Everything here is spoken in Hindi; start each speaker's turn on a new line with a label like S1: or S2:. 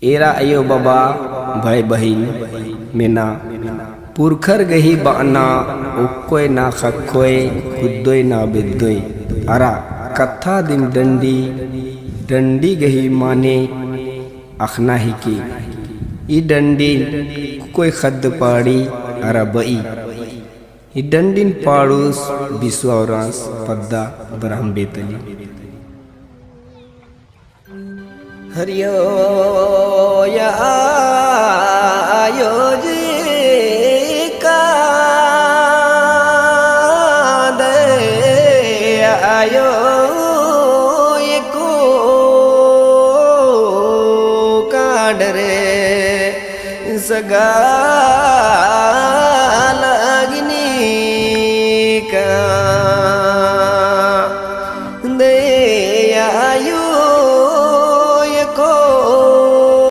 S1: एरा अयो बाबा भाई बहिन मेना पुरखर गही बाना उक्कोय ना खक्कोय कुद्दोय ना बिद्दोय अरा कथा दिन डंडी डंडी गही माने अखना ही की ई डंडी कोई खद पाड़ी अरा बई ई डंडिन पाड़ूस बिस्वारास पद्दा ब्रह्म बेतली हरियो या आयोजी का दे आयो एको काडरे सगा लगनी का